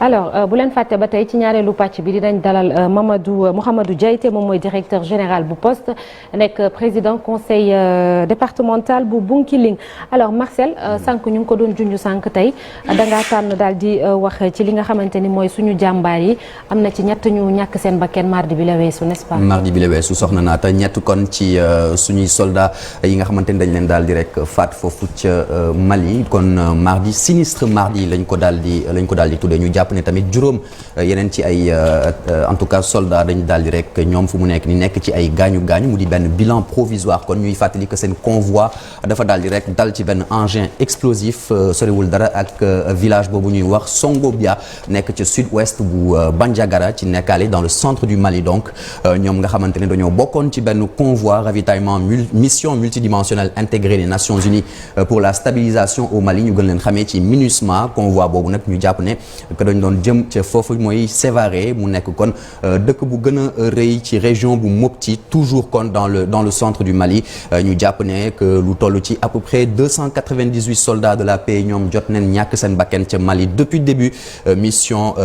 alors bu leen fàtte ba tey ci ñaareelu pàcc bi dinañ dalal Mouhamadou Diaité moom mooy directeur général bu poste nekk président conseil départemental bu Bounkiling alors Marcel sànq ñu ngi ko doon junj sànq tey dangaa tànn daal di wax ci li nga xamante ni mooy suñu jàmbaar yi am na ci ñett ñu ñàkk seen bakken mardi bi la weesu n'est-ce pas. mardi bi la weesu soxna naata ñett kon ci suñuy soldats yi nga xamante ni dañ leen daal di rek faat foofu ca Mali kon mardi sinistre mardi lañ ko daal di tuddee ñu jàpp ne tamit juróom yeneen ci ay en tout cas soldats dañu daal di rek ñoom fu mu nekk ni nekk ci ay gaañu mu di benn bilan provisoire kon ñuy fàttali que seen convoi dafa daal di rek dal ci benn engin explosif soriwul dara ak village boobu ñuy wax Songobia nekk ci sud-ouest bu Bandiagara ci nekkaale dans le centre du Mali donc ñoom nga xamante ne dañoo bokkoon ci benn convoi ravitaillement mission multidimensionnelle intégrée des Nations Unies pour la stabilisation au Mali ñu gën leen xamee ci MINUSMA convoi boobu nag ñu jàpp ne que dañ doon jëm ca foofu mooy Sévaré mu nekk kon dëkk bu gën a rëy ci région bu Mopti toujours kon dans le centre du Mali ñu jàpp ne que lu toll ci à peu près 298 soldats de la paix ñoom jot nañ ñàkk seen bakken ca Mali depuis début mission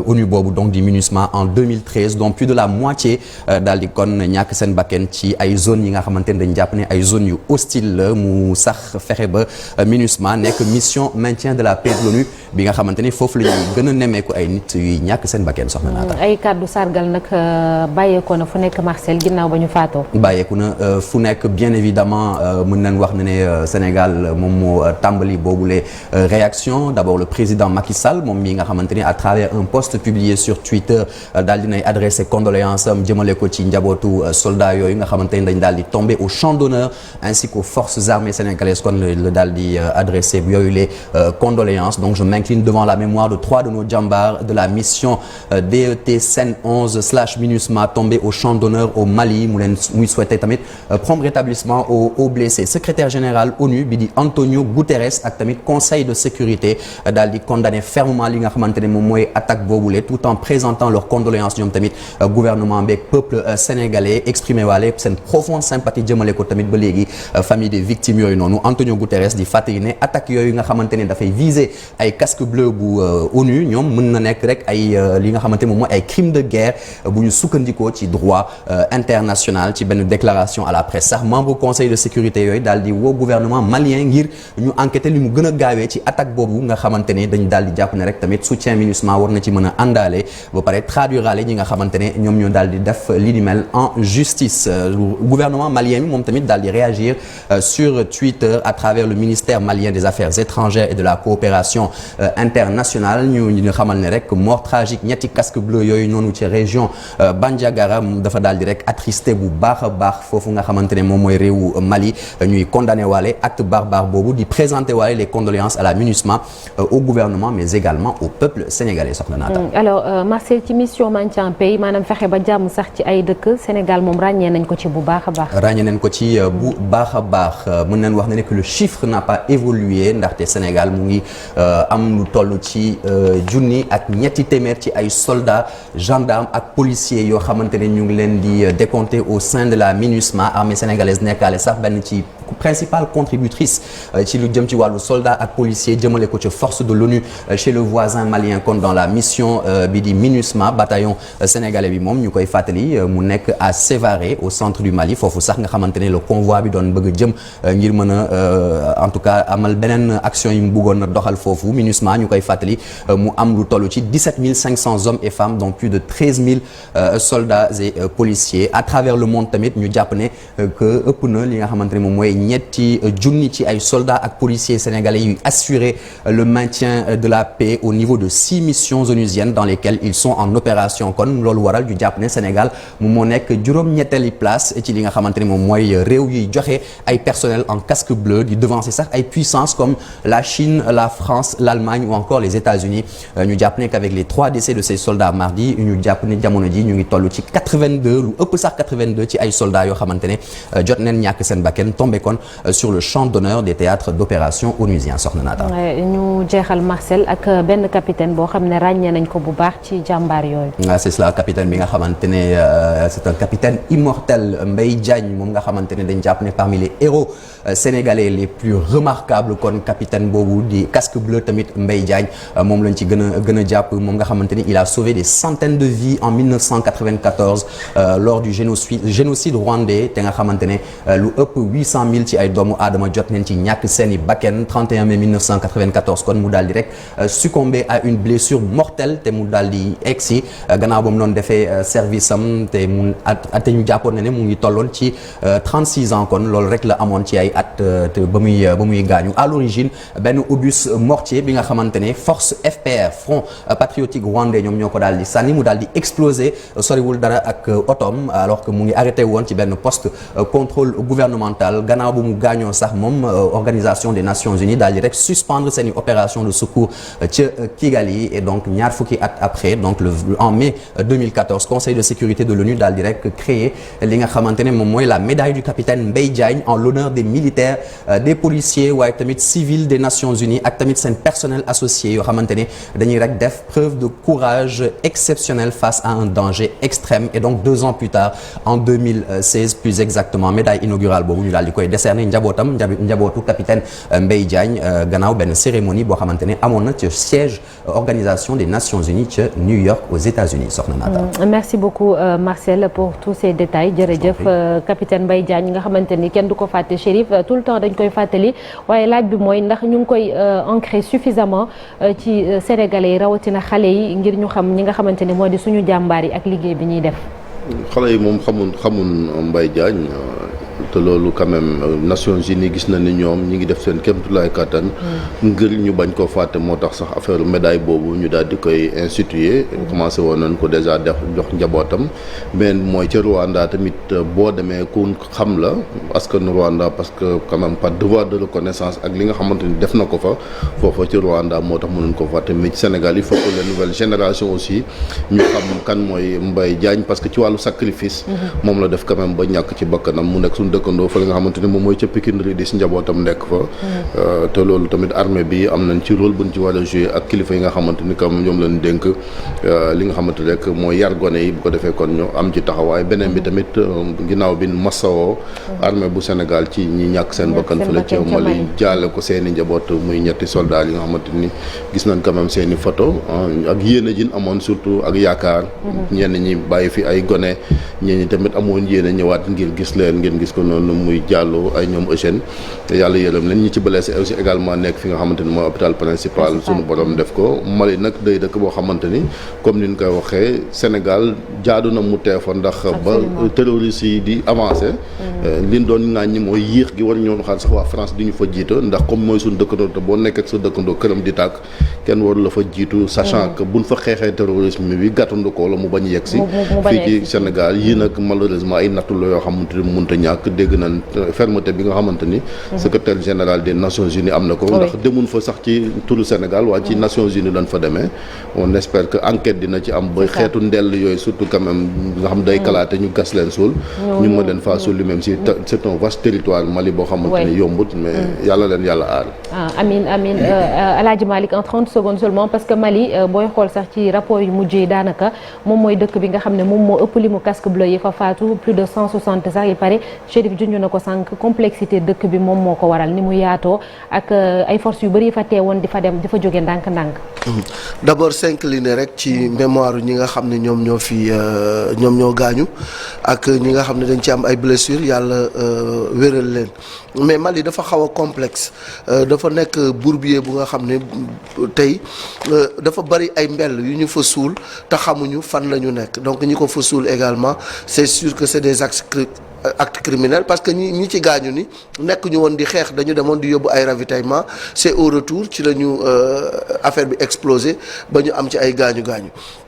ONU boobu donc di MINUSMA en 2013 donc plus de la moitié daal di kon ñàkk seen bakken ci ay zones yi nga xamante ne dañ jàpp ne ay zones yu hostile la mu sax fexe ba MINUSMA nekk mission maintien de la paix de l'ONU bi nga xamante ne foofu la ñuy gën a nemmeeku ay nit yuy ñàkk seen bakken soxna naata. ay kàddu sargal nag bàyyeekoo na fu nekk Marcel ginnaaw ba ñu faatoo. bàyyeeku na fu nekk bien évidemment mën nañ wax ne Sénégal moom moo tàmbali boobule réaction d'abord le président Macky Sall moom mi nga xamante ni à travers un post publié sur Twitter daal dinay adressé condoléances am jëmale ko ci njabootu soldats yooyu nga xamante ni dañ daal di tombé au champ d'honneur ainsi qu'aux forces armées sénégalaises kon la daal di adressé yooyu les condoléances donc je m'incline devant la mémoire de trois de nos jàmbaar de la mission DET Sen 11 / MINUSMA tombé au champ d'honneur au Mali muy souhaité tamit prompt rétablissement aux blessés secrétaire général ONU bi di Antonio Guterres ak tamit conseil de sécurité daal di condamné fermement li nga xamante ne moom mooy attaque boobule tout en présentant leurs condoléances ñoom tamit gouvernement beeg peuple sénégalais exprimé waale seen profonde sympathie jëmale ko tamit ba léegi famille des victimes yooyu noonu Antonio Guterres di fàttali ne attaque yooyu nga xamante ne dafay viser ay casque bleu bu ONU ñoom mën na nekk rek ay li nga xamante moom mooy ay crimes de guerre bu ñu sukkandikoo ci droit international ci benn déclaration à la presse sax membre conseil de sécurité yooyu daal di woo gouvernement malien ngir ñu enquêter li mu gën a gaawee ci attaque boobu nga xamante ne dañu daal di jàpp ne rek tamit soutien MINUSMA war na ci mën a àndaale ba pare traduiraale ñi nga xamante ne ñoom ñoo daal di def li ni mel en justice gouvernement malien bi moom tamit daal di réagir sur Twitter à travers le ministère malien des affaires étrangères et de la coopération internationale ñu xamal ne rek mort tragique ñetti casque bleu yooyu noonu ci région Bandiagara dafa daal di rek attristé bu baax a baax foofu nga xamante ne moom mooy réewu Mali ñuy condamné waale acte barbare boobu di présenter waale les condoléances à la MINUSMA au gouvernement mais également au peuple sénégalais soxna naata. alors Marcel ci mission maintien en paix maanaam fexe ba jàmm sax ci ay dëkk Sénégal moom ràññee nañ ko ci bu baax a baax. ràññee nañ ko ci bu baax a baax mën nañ wax ne que le chiffre n'a pas évolué ndaxte Sénégal mu ngi am lu toll ci junni ak ñetti téeméer ci ay soldats gendarmes ak policiers yoo xamante ne ñu ngi leen di décompter au sein de la MINUSMA armée sénégalaise nekkaale sax benn ci principale contributrice ci lu jëm ci wàllu soldats ak policiers jëmale ko ci force de l'ONU chez le voisin malien kon dans la mission bi di MINUSMA bataillon sénégalais bi moom ñu koy fàttali mu nekk à Sévaré au centre du Mali foofu sax nga xamante ne le convoi bi doon bëgg a jëm ngir mën a en tout cas amal beneen action yi mu bëggoon a doxal foofu MINUSMA ñu koy fàttali mu am lu toll ci 17 500 hommes et femmes dont plus de 13 000 soldats et policiers à travers le monde tamit ñu jàpp ne que ëpp na li nga xamante ne moom mooy ñetti junni ci ay soldats ak policiers sénégalais yuy assurer le maintien de la paix au niveau de 6 missions onusiennes dans lesquelles ils sont en opération kon loolu waral ñu jàpp ne Sénégal moom moo nekk juróom-ñetteeli place ci li nga xamante ne moom mooy réew yuy joxe ay personnel en casque bleu di devancer sax ay puissances comme la Chine la France l'Allemagne ou encore les États-Unis ñu jàpp ne qu'avec les 3 décès de ces soldats mardi ñu jàpp ne jamono ji ñu ngi toll ci 82 lu ëpp sax 82 ci ay soldats yoo xamante ne jot nañ ñàkk seen bakken tombé kon sur le champ d'honneur des théâtres d'opération onusien soxna Naata. ñu jeexal Marcel ak benn capitaine boo xam ne ràññee nañ ko bu baax ci jàmbaar yooyu. c'est cela capitaine bi nga xamante ne c'est un capitaine immortel Mbaye Diagne moom nga xamante ne dañ jàpp ne parmi les héros sénégalais les plus remarquables kon capitaine boobu di casque bleu tamit Mbaye Diagne moom lañ ci gën a jàpp moom nga xamante ni il a sauvé des centaines de vies en 1994 lors du génocide rwandais te nga xamante ne lu ëpp 800 000 ci ay doomu aadama jot nañ ci ñàkk seeni bakken 31 mai 1994 kon mu daal di rek succombé à une blessure mortelle te mu daal di egsi gannaaw ba mu doon defee service am te ñu jàppoon ne mu ngi tolloon ci 36 ans kon loolu rek la amoon ci ay at te ba muy gaañu à l'origine benn obus mortier bi nga xamante ne force FPR Front patriotique rwandais ñoom ñoo ko daal di sànni mu daal di exploser soriwul dara ak otom alors que mu ngi arrêté woon ci benn poste contrôle gouvernemental gannaaw bu mu gaañoo sax moom organisation des Nations Unies daal di rek suspendre seeni opération de secours ca Kigali et donc ñaar fukki at après donc en mai 2014 conseil de sécurité de l'ONU daal di rek créé li nga xamante ne moom mooy la médaille du capitaine Mbaye Diagne en l'honneur des militaires des policiers waaye tamit civils des Nations Unies ak tamit seen personnel associé yoo xamante ne dañuy rek def preuve de courage exceptionnel face à un danger extrême et donc 2 ans plus tard en 2016 plus exactement médaille inaugurale boobu ñu daal di koy décerner njabootu capitaine Mbaye Diagne gannaaw benn cérémonie boo xamante ne amoon na ci siège organisation des Nations Unies ca New York aux États-Unis soxna Naata. Merci beaucoup Marcel pour tous ces détails jërëjëf capitaine Mbaye Diagne nga xamante ni kenn du ko fàtte Chérif tout le temps dañ koy fàttali waaye laaj bi mooy ndax ñu ngi koy ancré suffisamment ci sénégalais yi rawatina xale yi ngir ñu xam ñi nga xamante ni moo di suñu jàmbaar yi ak liggéey bi ñuy def. xale yi moom xamun Mbaye Diagne te loolu quand même Nations Unies gis na ni ñoom ñi ngi def seen kéemtulaay kattan ngir ñu bañ koo fàtte moo tax sax affaire médaille boobu ñu daal di koy instituer commencé woon nañ ko déjà def jox njabootam mais mooy ca Rwanda tamit boo demee ku xam la askan Rwanda parce que quand même par devoir de reconnaissance ak li nga xamante ni def na ko fa foofa ci Rwanda moo tax mënuñ ko fàtte mais ci Sénégal il faut que les nouvelles générations aussi ñu xam kan mooy Mbaye Diagne parce que ci wàllu sacrifice moom la def quand même ba ñàkk ci bakkanam mu nekk suñu dëkkandoo fa li nga xamante ne moom mooy ca Pikine di si njabootam nekk fa te loolu tamit armée bi am nañ ci rôle buñ ci war a jouer ak kilifa yi nga xamante ni comme ñoom lañ dénk li nga xamante rek mooy yar gone yi bu ko defee kon ñu am ci taxawaay beneen bi tamit ginnaaw bi masawoo armée bu Sénégal ci ñi ñàkk seen bakkan fële ci Mali jaale ko seeni njaboot muy ñetti soldats yi nga xamante ni gis nañ quand même seeni photo ak yéene jin amoon surtout ak yaakaar ñenn ñi bàyyi fi ay gone ñenn ñi tamit amoon yéene ñëwaat ngir gis leen ngeen gis ko noonu muy Diallo ay ñoom Eugène yàlla yërëm leen ñi ci blessé aussi également nekk fi nga xamante ni mooy hôpital principal suñu borom def ko Mali nag day dëkk boo xamante ni comme ni ñu koy waxee Sénégal jaadu na mu teefa ndax ba terroristes yi di avancé liñ doon ŋàññi mooy yéex gi war ñoon xaar sax waa France di ñu fa jiita ndax comme mooy suñu dëkkandoo te boo nekk ak sa dëkkandoo këram di tàkk kenn waru la fa jiitu sachant que buñ fa xeexee terrorisme bi gàttandu ko la mu bañ yegg si fii ci Sénégal yii nag malheureusement ay nattu la yoo xamante ni mënta ñàkk dégg nañ fermeté bi nga xamante ni secrétaire général des Nations Unies am na ko ndax demun fa sax ci turu Sénégal waaye ci Nations Unies lañ fa demee on espère que enquête dina ci am ba xeetu ndell yooyu surtout quand même nga xam day kalaate ñu gas leen suul ñu mën leen faa suul même si c'est un vaste territoire Mali boo xamante ni yombut mais yàlla leen yàlla aar amin amin Alaaji Malick en 30 secondes seulement parce que Mali booy xool sax ci rapport yu mujjee daanaka moom mooy dëkk bi nga xam ne moom moo ëpp li mu casque bleu yi fa faatu plus de 160 sax il paraît Chérif junj na ko sànq complexité dëkk bi moom moo ko waral ni mu yaatoo ak ay forces yu bëri fa teewoon di fa dem di fa jóge ndànk-ndànk. d'abord s'incliner rek ci mémoire ñi nga xam ne ñoom ñoo gaañu ak ñi nga xam ne dañ ci am ay blessures yàlla wéral leen mais Mali dafa xaw a complexe dafa nekk bourbier bu nga xam ne tey dafa bari ay mbell yu ñu fa suul te xamuñu fan la ñu nekk donc ñi ko fa suul également c'est sûr que c'est des actes criminels parce que ñi ci gaañu ni nekk ñu woon di xeex dañu demoon di yóbbu ay ravitaillement c'est au retour ci la ñu affaire bi explosé ba ñu am ci ay gaañu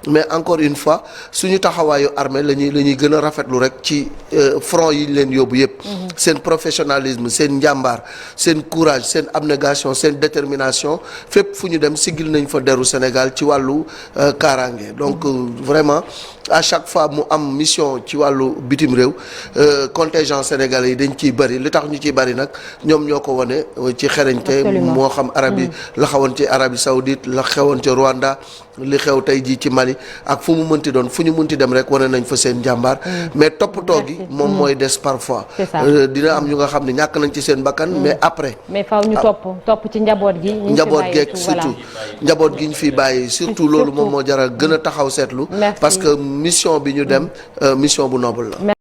mais encore une fois suñu taxawaayu armée la ñuy gën a rafetlu rek ci front yi leen yóbbu yépp seen professionnalisme seen njàmbaar seen courage seen abnégation seen détermination fépp fu ñu dem sigil nañ fa deru Sénégal ci wàllu kaaraange donc vraiment à chaque fois mu am mission ci wàllu bitim réew contingent sénégalais yi dañ ciy bëri li tax ñu ciy bëri nag ñoom ñoo ko wane ci xereñte moo xam Arabie la xawoon ci Arabie Saoudite la xewoon ci Rwanda li xew tey jii ci Mali ak fu mu mënti doon fu ñu mënti dem rek wane nañ fa seen jàmbaar mais toppatoo gi moom mooy des parfois dina am ñu nga xam ne ñàkk nañ ci seen bakkan mais après mais faaw ñu topp ci njaboot gi geek surtout njaboot gi ñu fi bàyyi surtout loolu moom moo jaral gën a taxaw seetlu parce que mission bi ñu dem mission bu noble la